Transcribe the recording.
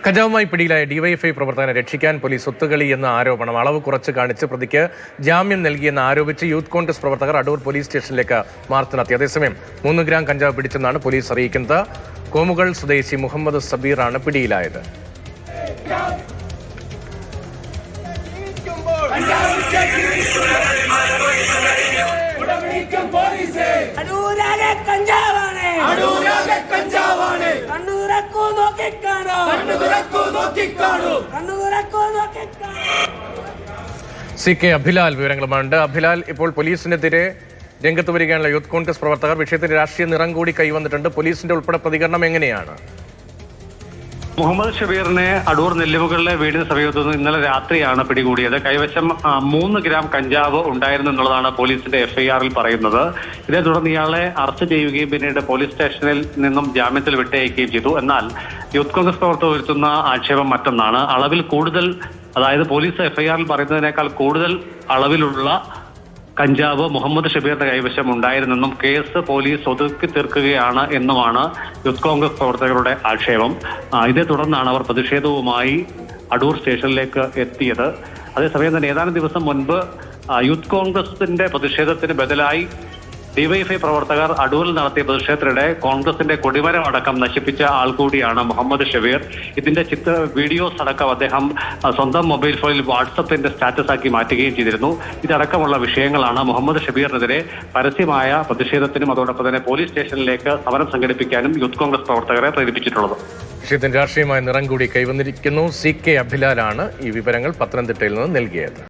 കഞ്ചാവുമായി പിടിയിലായ ഡിവൈഎഫ്ഐ പ്രവർത്തകനെ രക്ഷിക്കാൻ പോലീസ് ഒത്തുകളി എന്ന ആരോപണം അളവ് കുറച്ച് കാണിച്ച് പ്രതിക്ക് ജാമ്യം നൽകിയെന്ന് ആരോപിച്ച് യൂത്ത് കോൺഗ്രസ് പ്രവർത്തകർ അടൂർ പോലീസ് സ്റ്റേഷനിലേക്ക് മാർച്ച് നടത്തി. അതേസമയം 3 ഗ്രാം കഞ്ചാവ് പിടിച്ചെന്നാണ് പോലീസ് അറിയിക്കുന്നത്. കോമുകൾ സ്വദേശി മുഹമ്മദ് സബീറാണ് പിടിയിലായത്. CK അഭിലാൽ വിവരങ്ങളുമുണ്ട്. അഭിലാൽ, ഇപ്പോൾ പോലീസിനെതിരെ രംഗത്ത് വരികയാണല്ലോ യൂത്ത് കോൺഗ്രസ് പ്രവർത്തകർ. വിഷയത്തിന് രാഷ്ട്രീയ നിറം കൂടി കൈവന്നിട്ടുണ്ട്. പോലീസിന്റെ ഉൾപ്പെടെ പ്രതികരണം എങ്ങനെയാണ്? മുഹമ്മദ് ഷബീറിനെ അടൂർ നെല്ലിമുകളിലെ വീടിന് സമീപത്തു നിന്ന് ഇന്നലെ രാത്രിയാണ് പിടികൂടിയത്. കൈവശം 3 ഗ്രാം കഞ്ചാവ് ഉണ്ടായിരുന്നു എന്നുള്ളതാണ് പോലീസിന്റെ FIR-ൽ പറയുന്നത്. ഇതേ തുടർന്ന് ഇയാളെ അറസ്റ്റ് ചെയ്യുകയും പിന്നീട് പോലീസ് സ്റ്റേഷനിൽ നിന്നും ജാമ്യത്തിൽ വിട്ടയക്കുകയും ചെയ്തു. എന്നാൽ യൂത്ത് കോൺഗ്രസ് പ്രവർത്തകർ ഉയർത്തുന്ന ആക്ഷേപം മറ്റൊന്നാണ്. അളവിൽ കൂടുതൽ, അതായത് പോലീസ് FIR-ൽ പറയുന്നതിനേക്കാൾ കൂടുതൽ അളവിലുള്ള കഞ്ചാവ് മുഹമ്മദ് ഷബീറിന്റെ കൈവശം ഉണ്ടായിരുന്നെന്നും കേസ് പോലീസ് ഒതുക്കി തീർക്കുകയാണ് എന്നുമാണ് യൂത്ത് കോൺഗ്രസ് പ്രവർത്തകരുടെ ആക്ഷേപം. ഇതേ തുടർന്നാണ് അവർ പ്രതിഷേധവുമായി അടൂർ സ്റ്റേഷനിലേക്ക് എത്തിയത്. അതേസമയം തന്നെ ഏതാനും ദിവസം മുൻപ് യൂത്ത് കോൺഗ്രസിന്റെ പ്രതിഷേധത്തിന് ബദലായി ഡിവൈഎഫ്ഐ പ്രവർത്തകർ അടൂരിൽ നടത്തിയ പ്രതിഷേധത്തിനിടെ കോൺഗ്രസിന്റെ കൊടിമരം അടക്കം നശിപ്പിച്ച ആൾ കൂടിയാണ് മുഹമ്മദ് ഷബീർ. ഇതിന്റെ വീഡിയോസ് അടക്കം അദ്ദേഹം സ്വന്തം മൊബൈൽ ഫോണിൽ വാട്സപ്പിന്റെ സ്റ്റാറ്റസ് ആക്കി മാറ്റുകയും ചെയ്തിരുന്നു. ഇതടക്കമുള്ള വിഷയങ്ങളാണ് മുഹമ്മദ് ഷബീറിനെതിരെ പരസ്യമായ പ്രതിഷേധത്തിനും അതോടൊപ്പം തന്നെ പോലീസ് സ്റ്റേഷനിലേക്ക് സമരം സംഘടിപ്പിക്കാനും യൂത്ത് കോൺഗ്രസ് പ്രവർത്തകരെ പ്രേരിപ്പിച്ചിട്ടുള്ളത്. വിഷയത്തിന് രാഷ്ട്രീയമായ നിറം കൂടി കൈവന്നിരിക്കുന്നു. CK അഭിലാലാണ് ഈ വിവരങ്ങൾ പത്തനംതിട്ടയിൽ നിന്ന് നൽകിയത്.